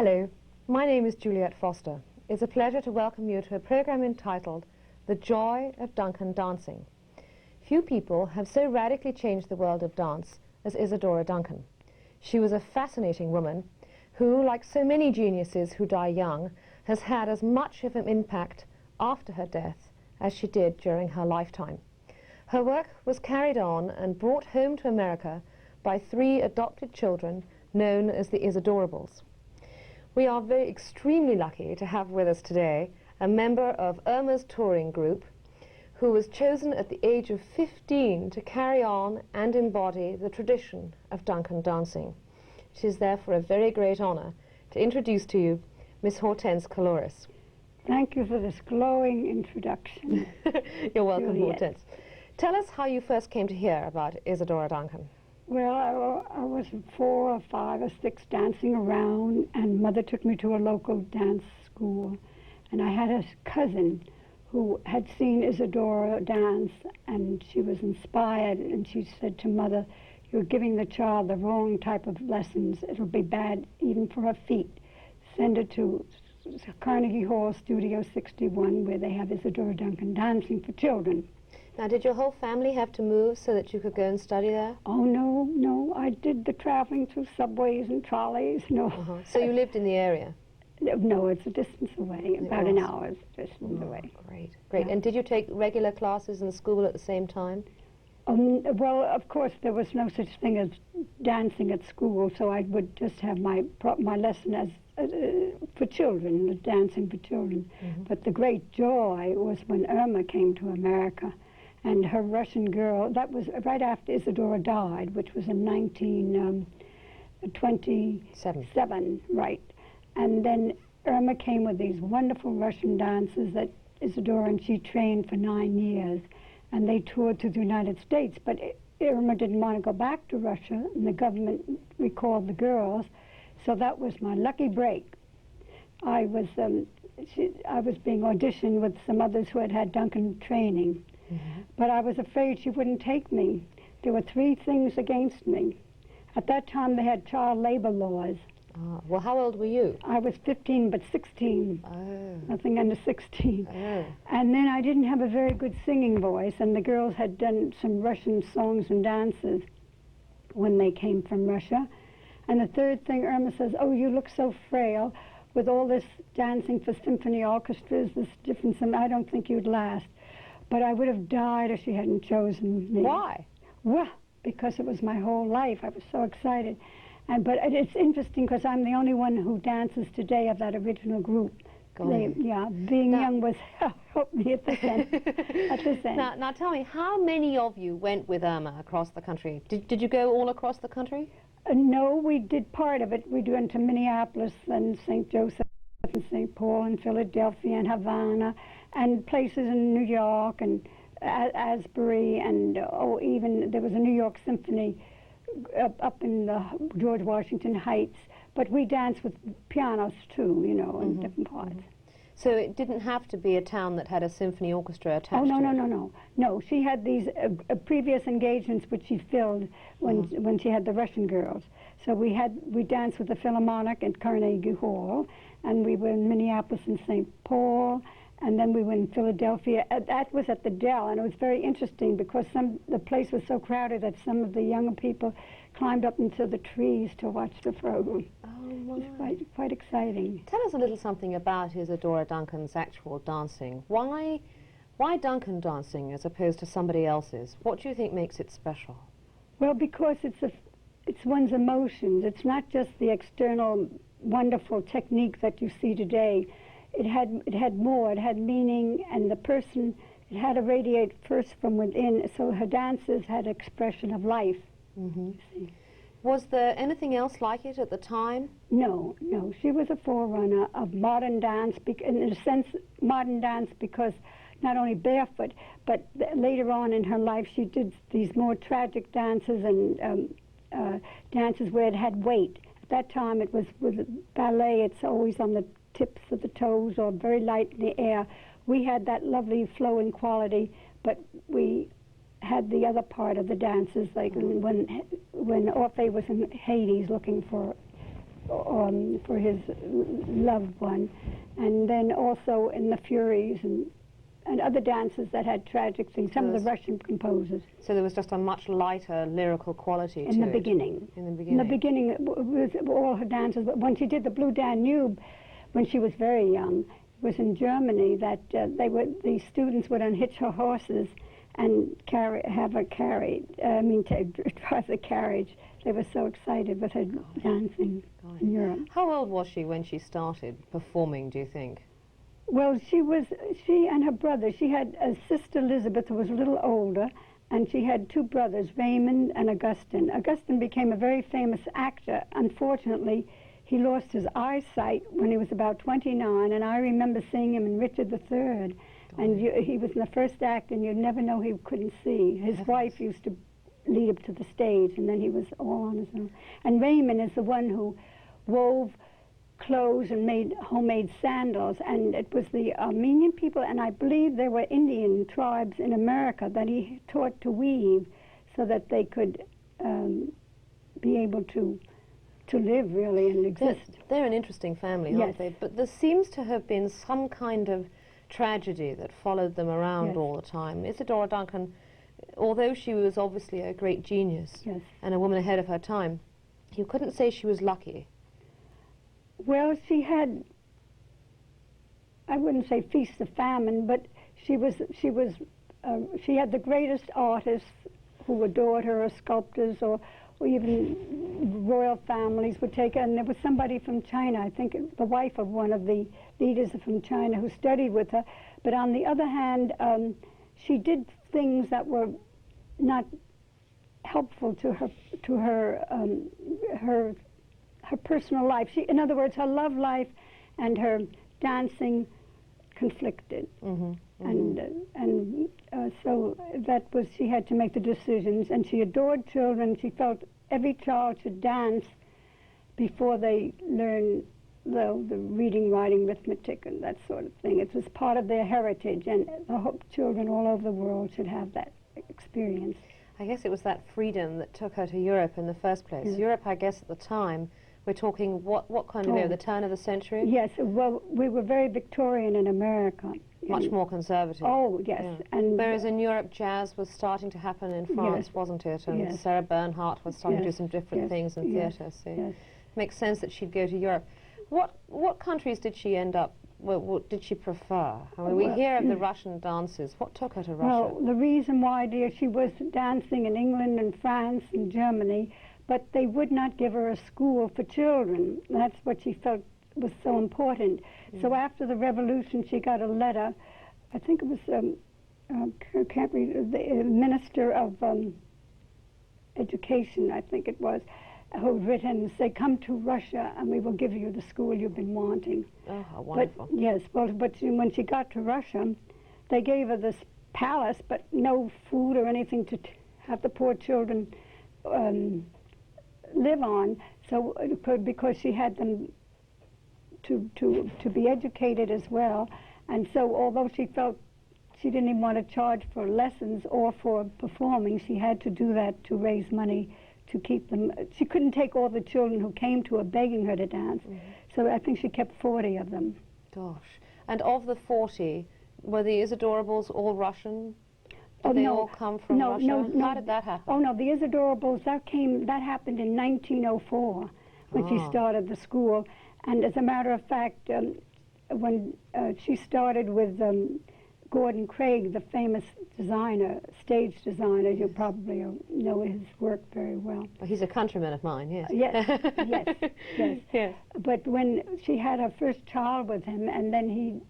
Hello, my name is Juliet Foster. It's a pleasure to welcome you to a program entitled The Joy of Duncan Dancing. Few people have so radically changed the world of dance as Isadora Duncan. She was a fascinating woman who, like so many geniuses who die young, has had as much of an impact after her death as she did during her lifetime. Her work was carried on and brought home to America by 3 adopted children known as the Isadorables. We are extremely lucky to have with us today a member of Irma's touring group who was chosen at the age of 15 to carry on and embody the tradition of Duncan dancing. It is therefore a very great honor to introduce to you Miss Hortense Kooluris. Thank you for this glowing introduction. You're welcome, Juliet. Hortense. Tell us how you first came to hear about Isadora Duncan. Well, I was 4 or 5 or 6 dancing around, and Mother took me to a local dance school. And I had a cousin who had seen Isadora dance, and she was inspired, and she said to Mother, "You're giving the child the wrong type of lessons. It'll be bad even for her feet. Send her to Carnegie Hall Studio 61, where they have Isadora Duncan dancing for children." Now, did your whole family have to move so that you could go and study there? Oh, no, I did the traveling through subways and trolleys, no. So you lived in the area? No, it's a distance away, about an hour's distance away. Great. Yeah. And did you take regular classes in school at the same time? Well, of course, there was no such thing as dancing at school, so I would just have my lesson as for children, dancing for children. But the great joy was when Irma came to America, and her Russian girl, that was right after Isadora died, which was in 1927, right. And then Irma came with these wonderful Russian dancers that Isadora and she trained for 9 years, and they toured to the United States. But Irma didn't want to go back to Russia, and the government recalled the girls, so that was my lucky break. I was being auditioned with some others who had had Duncan training, but I was afraid she wouldn't take me. There were 3 things against me. At that time, they had child labor laws. Well, how old were you? I was 15, but 16. Nothing under 16. And then I didn't have a very good singing voice, and the girls had done some Russian songs and dances when they came from Russia. And the 3rd thing, Irma says, "Oh, you look so frail with all this dancing for symphony orchestras, this different, I don't think you'd last." But I would have died if she hadn't chosen me. Why? Well, because it was my whole life. I was so excited. But it's interesting because I'm the only one who dances today of that original group. Being young was helped me at this end. Now tell me, how many of you went with Irma across the country? Did you go all across the country? No, we did part of it. We went to Minneapolis and St. Joseph and St. Paul and Philadelphia and Havana and places in New York and Asbury and even there was a New York Symphony up in the George Washington Heights. But we danced with pianos too, you know, in different parts. So it didn't have to be a town that had a symphony orchestra attached to it? No, she had these previous engagements which she filled when she had the Russian girls. So we danced with the Philharmonic at Carnegie Hall, and we were in Minneapolis and St. Paul, and then we were in Philadelphia. That was at the Dell, and it was very interesting because the place was so crowded that some of the younger people climbed up into the trees to watch the program. It was quite exciting. Tell us a little something about Isadora Duncan's actual dancing. Why Duncan dancing as opposed to somebody else's? What do you think makes it special? Well, because it's one's emotions. It's not just the external wonderful technique that you see today. It had more. It had meaning, and the person, it had to radiate first from within. So her dances had expression of life. Was there anything else like it at the time? No. She was a forerunner of modern dance, in a sense, modern dance because not only barefoot, but later on in her life she did these more tragic dances and dances where it had weight. At that time it was with ballet, it's always on the tips of the toes or very light in the air. We had that lovely flowing quality, but we had the other part of the dances, like when Orpheus was in Hades looking for for his loved one, and then also in the Furies and other dances that had tragic things, some of the Russian composers. So there was just a much lighter lyrical quality to it. In the beginning. In the beginning, it was all her dances. But when she did the Blue Danube, when she was very young, it was in Germany that the students would unhitch her horses and drive the carriage. They were so excited with her dancing in Europe. How old was she when she started performing, do you think? Well, she and her brother, she had a sister Elizabeth who was a little older, and she had two brothers, Raymond and Augustin. Augustin became a very famous actor. Unfortunately, he lost his eyesight when he was about 29, and I remember seeing him in Richard III. And he was in the first act, and you'd never know he couldn't see. His wife used to lead him to the stage, and then he was all on his own. And Raymond is the one who wove clothes and made homemade sandals, and it was the Armenian people, and I believe there were Indian tribes in America that he taught to weave so that they could be able to live, really, and exist. They're an interesting family, aren't they? But there seems to have been some kind of tragedy that followed them around all the time. Isadora Duncan, although she was obviously a great genius and a woman ahead of her time, you couldn't say she was lucky. Well, she had, I wouldn't say feast of famine, but she had the greatest artists who adored her, or sculptors, or even royal families would take her. And there was somebody from China, I think the wife of one of the leaders from China, who studied with her. But on the other hand, she did things that were not helpful to her personal life. In other words, her love life and her dancing conflicted. So that was, she had to make the decisions, and she adored children. She felt every child should dance before they learn the reading, writing, arithmetic, and that sort of thing. It was part of their heritage, and the children all over the world should have that experience. I guess it was that freedom that took her to Europe in the first place. Europe, I guess, at the time, we're talking what kind of era, the turn of the century? Yes, well, we were very Victorian in America. Much more conservative. Oh, yes. Yeah. And whereas in Europe, jazz was starting to happen in France, wasn't it? And Sarah Bernhardt was starting to do some different things in theatre. So it makes sense that she'd go to Europe. What countries did she end up, what did she prefer? I mean, we hear of the Russian dances. What took her to Russia? Well, the reason why, dear, she was dancing in England and France and Germany, but they would not give her a school for children. That's what she felt was so important. So after the revolution, she got a letter. I think it was the Minister of Education, I think it was, who had written and said, "Come to Russia and we will give you the school you've been wanting." Oh, how wonderful. But when she got to Russia, they gave her this palace, but no food or anything to have the poor children live on. So because she had them to be educated as well, and so although she felt she didn't even want to charge for lessons or for performing, she had to do that to raise money to keep them. She couldn't take all the children who came to her begging her to dance, so I think she kept 40 of them. Gosh. And of the 40, were the Isadorables all Russian? Did they all come from Russia? No. How did that happen? Oh, no, the Isadorables, that happened in 1904 when she started the school. And as a matter of fact, when she started with Gordon Craig, the famous designer, stage designer, you probably know his work very well. Well, he's a countryman of mine, yes. Yes. But when she had her first child with him, and then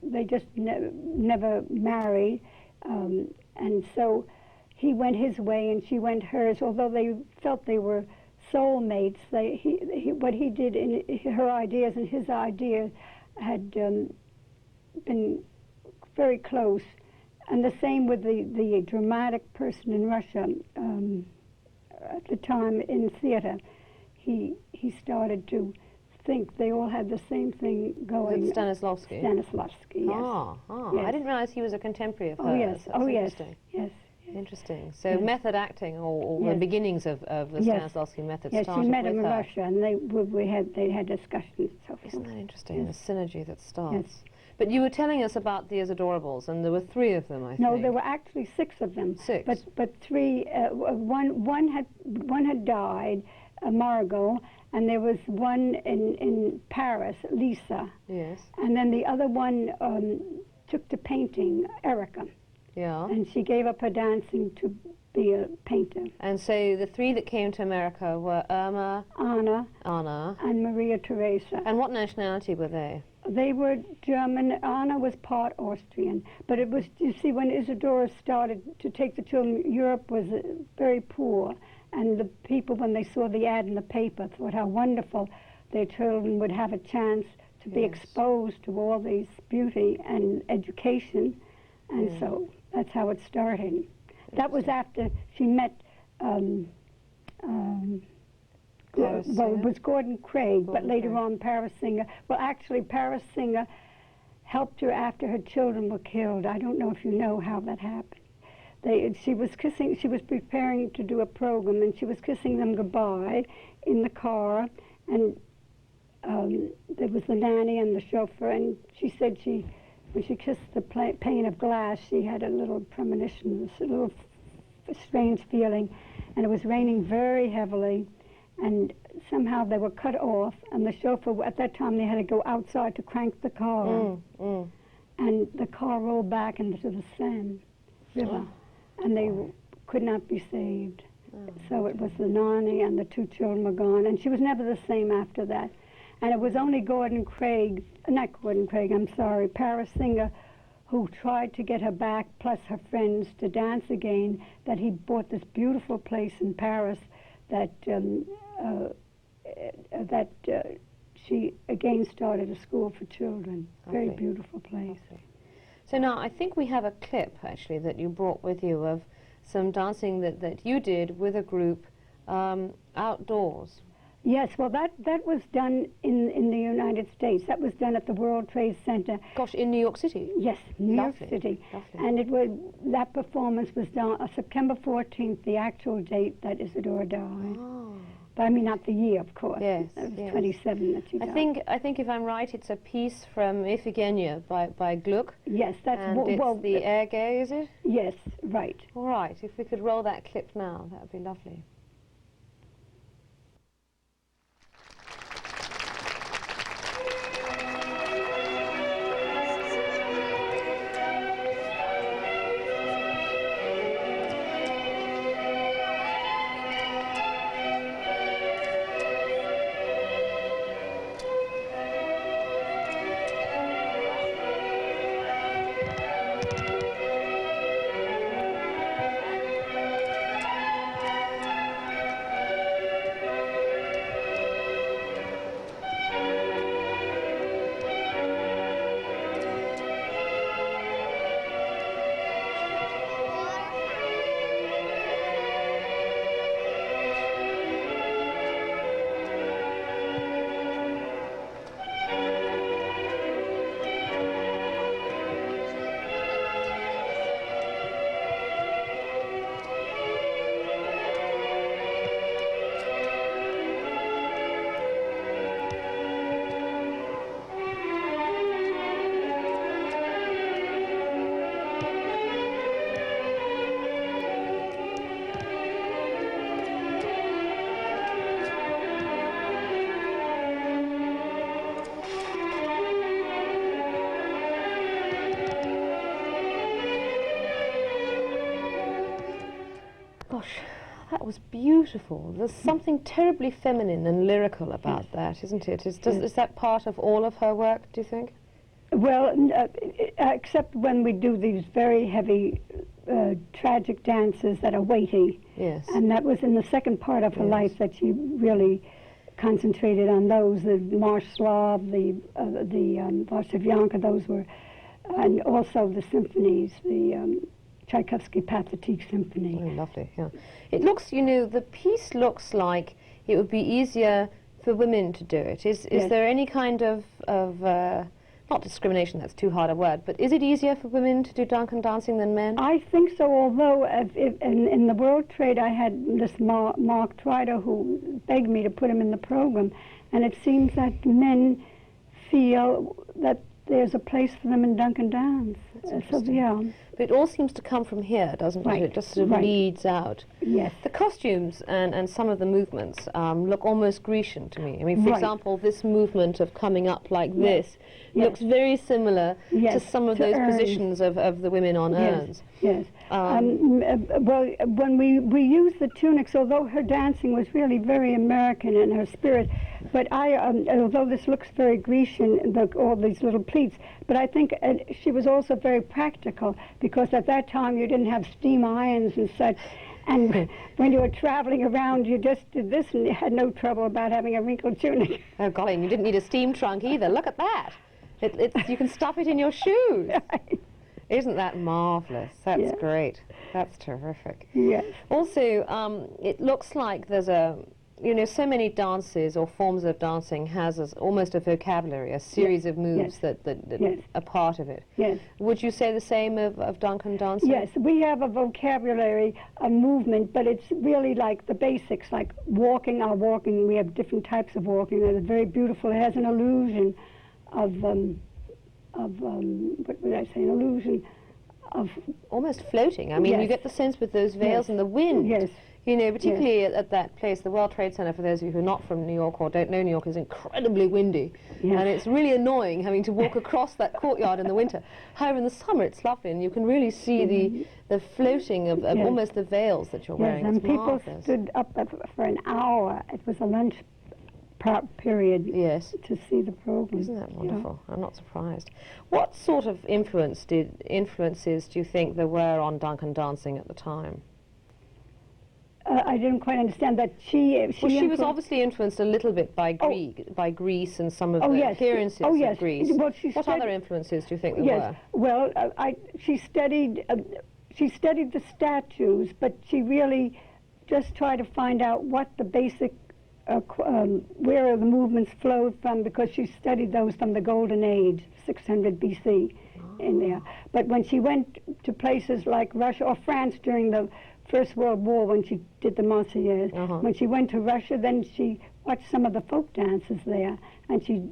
they just never married, and so he went his way and she went hers, although they felt they were soulmates. What he did in her ideas and his ideas had been very close, and the same with the dramatic person in Russia at the time in theater. He started to think they all had the same thing going. Stanislavski? Stanislavski, yes. Yes. I didn't realize he was a contemporary of hers. Yes. That's interesting. Yes. Interesting. So method acting, or the beginnings of the Stanislavski method started she met him in her. Russia, and they had discussions and so forth. Isn't that interesting, the synergy that starts? Yes. But you were telling us about the Isadorables, and there were 3 of them, I think. No, there were actually 6 of them. 6? But 3, one had died, Margot, and there was one in Paris, Lisa. Yes. And then the other one took to painting, Erica. Yeah. And she gave up her dancing to be a painter. And so the 3 that came to America were Irma, Anna, and Maria Theresa. And what nationality were they? They were German. Anna was part Austrian. But it was, you see, when Isadora started to take the children, Europe was very poor. And the people, when they saw the ad in the paper, thought how wonderful their children would have a chance to be exposed to all these beauty and education. And so that's how it started. That was after she met, well, it was Gordon Craig, but later on Paris Singer. Well, actually, Paris Singer helped her after her children were killed. I don't know if you know how that happened. She was preparing to do a program, and she was kissing them goodbye in the car, and there was the nanny and the chauffeur, and she said when she kissed the pane of glass, she had a little premonition, this little strange feeling, and it was raining very heavily, and somehow they were cut off, and the chauffeur, at that time they had to go outside to crank the car, and the car rolled back into the Seine River, and they could not be saved. So it was the nanny and the 2 children were gone, and she was never the same after that. And it was only Paris Singer, who tried to get her back, plus her friends, to dance again, that he bought this beautiful place in Paris that she again started a school for children. Very beautiful place. So now I think we have a clip, actually, that you brought with you of some dancing that you did with a group outdoors. Yes, well, that was done in the United States. That was done at the World Trade Center. Gosh, in New York City? Yes, New York City. Lovely. And that performance was done on September 14th, the actual date that Isadora died. Oh. But I mean, not the year, of course. Yes, It was 27 that she died. I think if I'm right, it's a piece from Iphigenia by Gluck. Yes, that's... And it's the air gay, is it? Yes, right. All right, if we could roll that clip now, that would be lovely. Gosh, that was beautiful. There's something terribly feminine and lyrical about that, isn't it? Is that part of all of her work, do you think? Well, except when we do these very heavy, tragic dances that are weighty. Yes. And that was in the second part of her life that she really concentrated on those, the Marsh Slav, the Varshavyanka, those were, and also the symphonies, the Tchaikovsky Pathetique Symphony. Oh, lovely, yeah. It looks, you know, the piece looks like it would be easier for women to do it. Is there any kind of not discrimination, that's too hard a word, but is it easier for women to do Duncan dancing than men? I think so, although in the World Trade I had this Mark Twider who begged me to put him in the program, and it seems that men feel that there's a place for them in Duncan dance. So, yeah. But it all seems to come from here, doesn't it? It just sort of leads out. Yes. The costumes and some of the movements look almost Grecian to me. I mean, for example, this movement of coming up like this looks very similar to some of those positions of the women on urns. Yes. Well, when we used the tunics, although her dancing was really very American in her spirit, but although this looks very Grecian, all these little pleats, but I think she was also very practical, because at that time you didn't have steam irons and such, and when you were traveling around you just did this and you had no trouble about having a wrinkled tunic. Oh golly, and you didn't need a steam trunk either. Look at that. You can stuff it in your shoes. Right. Isn't that marvellous? That's great. That's terrific. Yes. Also, it looks like there's so many dances or forms of dancing has almost a vocabulary, a series of moves that are part of it. Yes. Would you say the same of Duncan dancing? Yes, we have a vocabulary, a movement, but it's really like the basics, like walking. Our walking, we have different types of walking. It's very beautiful. It has an illusion of what would I say? An illusion of almost floating. I mean, you get the sense with those veils and the wind. Yes. You know, particularly at that place, the World Trade Center, for those of you who are not from New York or don't know New York, is incredibly windy. Yes. And it's really annoying having to walk across that courtyard in the winter. However, in the summer it's lovely, and you can really see the floating of almost the veils that you're wearing. And it's people marvelous. stood up for an hour. It was a lunch period to see the program. Isn't that wonderful? I'm not surprised. What sort of influences do you think there were on Duncan dancing at the time? I didn't quite understand that. She was obviously influenced a little bit by Greece and some of the appearances of Greece. Well, what other influences do you think there were? Well, she studied the statues, but she really just tried to find out what the basic where the movements flowed from, because she studied those from the Golden Age, 600 BC, in there. But when she went to places like Russia or France during the First World War, when she did the Marseillaise, when she went to Russia, then she watched some of the folk dances there, and she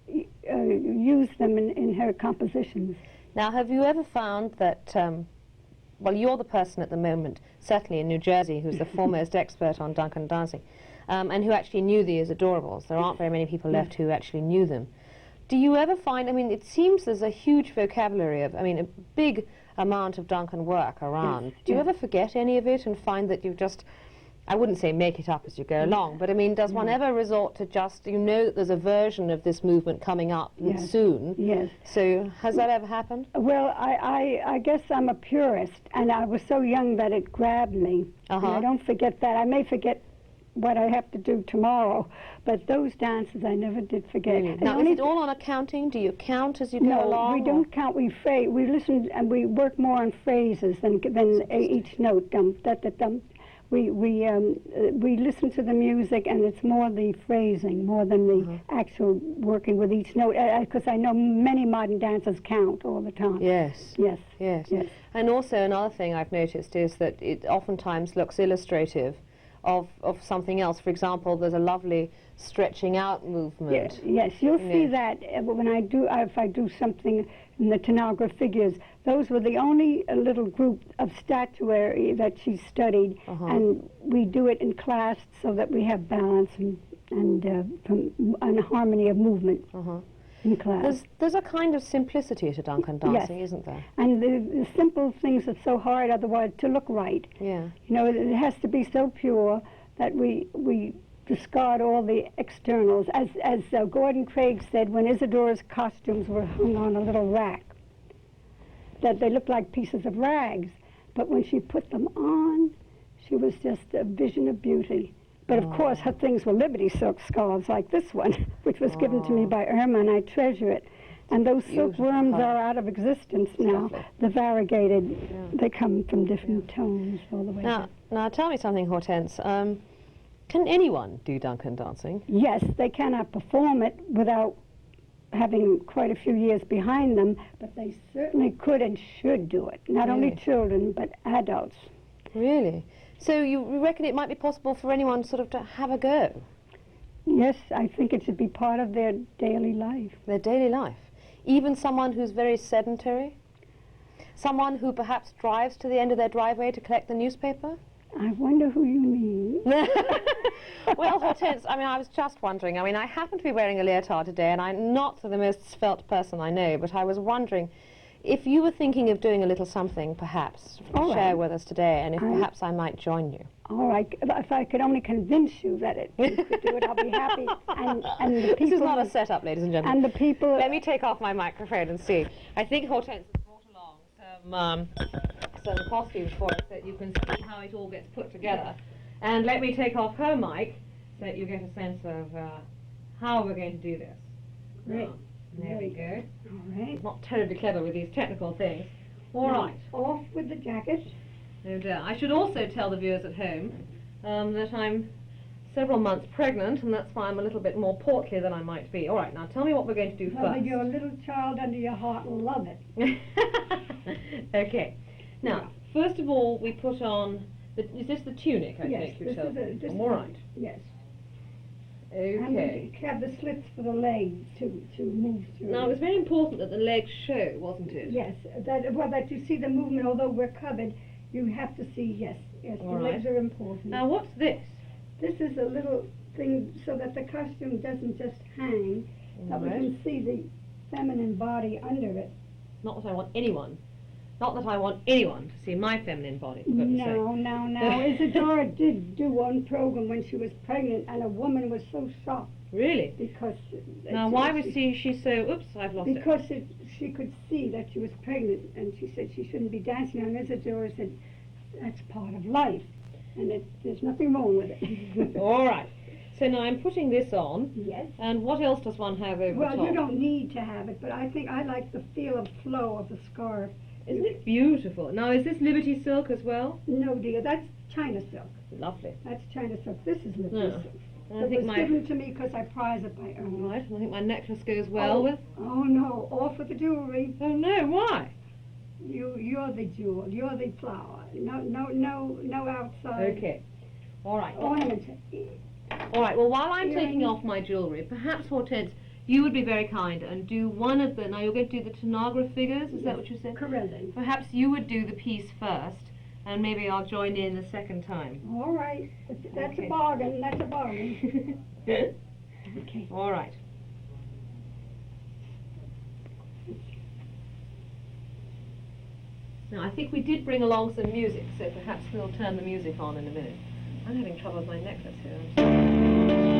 used them in her compositions. Now, have you ever found that, well, you're the person at the moment, certainly in New Jersey, who's the foremost expert on Duncan dancing, and who actually knew the Isadorables. There aren't very many people left who actually knew them. Do you ever find, I mean, it seems there's a huge vocabulary of, I mean, a big amount of Duncan work around. Do you ever forget any of it and find that you just, I wouldn't say make it up as you go along, but I mean, does one ever resort to just, that there's a version of this movement coming up soon? Yes. So has that ever happened? Well, I guess I'm a purist, and I was so young that it grabbed me. And I don't forget that. I may forget what I have to do tomorrow, but those dances I never did forget. Really? Now, is it all on accounting? Do you count as you go along? No, we don't count. We listen, and we work more on phrases than each note. Dum da da dum. We listen to the music, and it's more the phrasing more than the actual working with each note. Because I know many modern dancers count all the time. Yes. Yes. Yes. Yes. And also another thing I've noticed is that it oftentimes looks illustrative of something else. For example, there's a lovely stretching out movement. Yes, you'll see that when if I do something in the Tanagra figures. Those were the only little group of statuary that she studied, and we do it in class so that we have balance and harmony of movement. In class. There's a kind of simplicity to Duncan dancing, isn't there? And the simple things are so hard otherwise to look right. Yeah. It has to be so pure that we discard all the externals. As Gordon Craig said, when Isadora's costumes were hung on a little rack, that they looked like pieces of rags. But when she put them on, she was just a vision of beauty. But of course, her things were Liberty silk scarves like this one, which was given to me by Irma, and I treasure it. And those silkworms are out of existence now. The variegated, they come from different tones all the way down. Now tell me something, Hortense. Can anyone do Duncan dancing? Yes, they cannot perform it without having quite a few years behind them, but they certainly could and should do it. Not only Really? children, but adults. Really? So you reckon it might be possible for anyone sort of to have a go? Yes, I think it should be part of their daily life. Their daily life? Even someone who's very sedentary? Someone who perhaps drives to the end of their driveway to collect the newspaper? I wonder who you mean. Well, Hortense, I mean, I was just wondering. I mean, I happen to be wearing a leotard today, and I'm not the most svelte person I know, but I was wondering if you were thinking of doing a little something, perhaps, to All share right. with us today, and if perhaps I might join you. All right, if I could only convince you that you could do it, I'll be happy. And the people, This is not a setup, ladies and gentlemen. And the people. Let me take off my microphone and see. I think Hortense has brought along some costumes for us so that you can see how it all gets put together. And let me take off her mic so that you get a sense of how we're going to do this. Great. There we go. All right. Not terribly clever with these technical things. All Now, right. Off with the jacket. No doubt. I should also tell the viewers at home that I'm several months pregnant, and that's why I'm a little bit more portly than I might be. All right, now tell me what we're going to do Well, first. your little child under your heart will love it. Okay. Now, first of all, we put on, is this the tunic, I Yes, think you this told is me? this All is- right. Yes. Okay. And we have the slits for the legs to move through. Now, it was very important that the legs show, wasn't it? Yes, that you see the movement, although we're covered, you have to see, yes, All the right. legs are important. Now, what's this? This is a little thing so that the costume doesn't just hang, that we Right. can see the feminine body under it. Not that I want anyone to see my feminine body, for goodness sake. No. Isadora did do one program when she was pregnant, and a woman was so shocked Really? because... Now, why was she so, oops, I've lost it. Because she could see that she was pregnant, and she said she shouldn't be dancing. And Isadora said, that's part of life, and there's nothing wrong with it. All right. So now I'm putting this on, Yes. and what else does one have over the Well, top? you don't need to have it, but I think I like the feel of flow of the scarf. Isn't it beautiful? Now, is this Liberty silk as well? No, dear, that's China silk. Lovely. That's China silk. This is Liberty Yeah. silk. And I It think was my given to me because I prize it by Irma. right. I think my necklace goes well with. Oh no, off with the jewelry. Oh no! Why? You're the jewel. You're the flower. No outside Okay. All right. ornament. All right. Well, while I'm taking Earrings. off my jewellery, perhaps Hortense, you would be very kind and do one of the. Now you're going to do the Tanagra figures. Is that what you said? Correct. Perhaps you would do the piece first, and maybe I'll join in the second time. All right. That's Okay. a bargain. That's a bargain. Okay. All right. Now, I think we did bring along some music, so perhaps we'll turn the music on in a minute. I'm having trouble with my necklace here.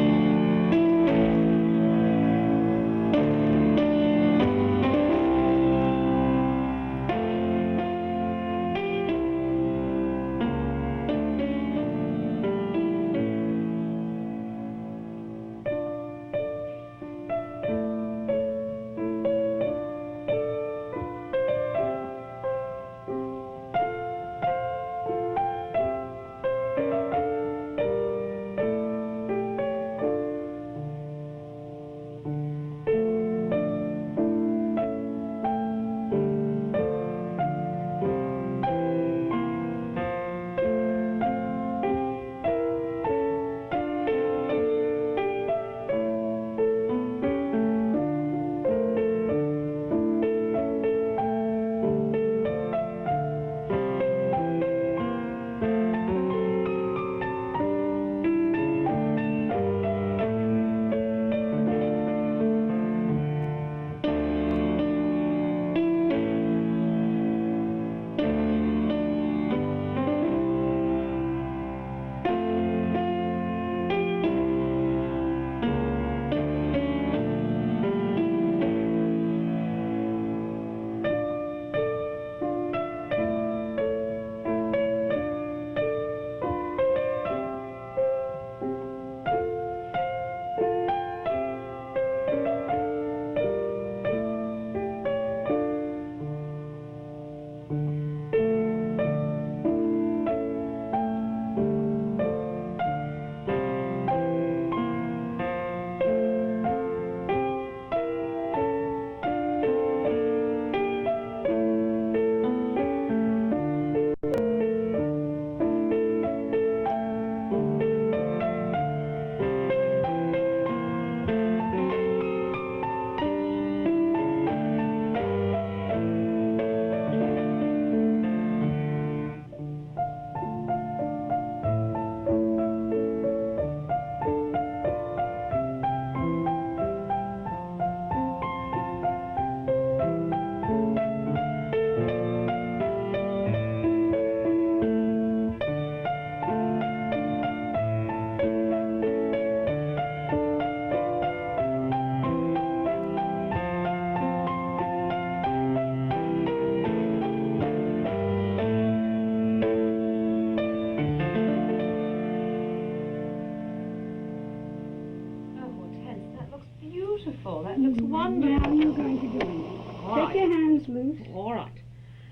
wonderful. That looks wonderful. Now you're going to do it. All Take right. your hands loose. All right.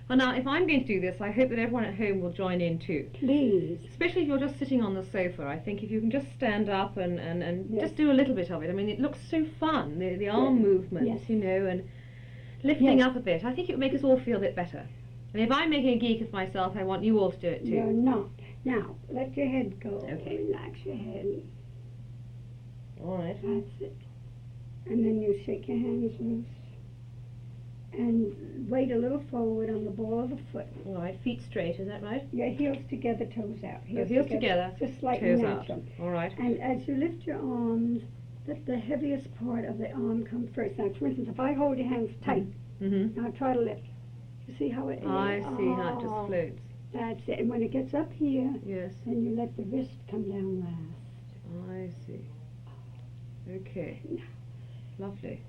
Well, now, if I'm going to do this, I hope that everyone at home will join in too. Please. Especially if you're just sitting on the sofa. I think if you can just stand up and Yes. just do a little bit of it. I mean, it looks so fun, the arm movements, Yes. you know, and lifting Yes. up a bit. I think it would make us all feel a bit better. And if I'm making a geek of myself, I want you all to do it too. You're not. Now, let your head go. Okay. Relax your head. All right. That's it. And then you shake your hands loose. And weight a little forward on the ball of the foot. All right. Feet straight, is that right? Your heels together, toes out. Heels together, Just like toes natural. out. All right. And as you lift your arms, let the heaviest part of the arm come first. Now, for instance, if I hold your hands tight, Mm-hmm. now try to lift. You see how it I see how it just Oh, floats. That's it. And when it gets up here, Yes. then you let the wrist come down last. I see. Okay. Lovely.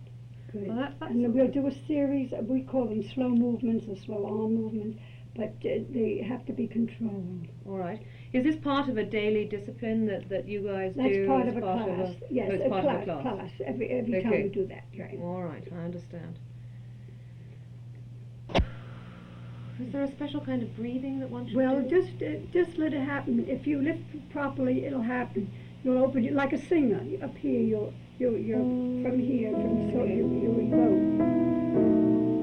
Good. Well, that's And then we'll do a series, we call them slow movements or slow arm movements, but they have to be controlled. all right. Is this part of a daily discipline that you guys That's do? part as of a class. Yes, oh, it's a part class, of a class. Every Okay. time we do that, right? All right, I understand. Is there a special kind of breathing that one should Well, do? just let it happen. If you lift properly, it'll happen. You'll open it like a singer. Up here, you're from here, so you evoke.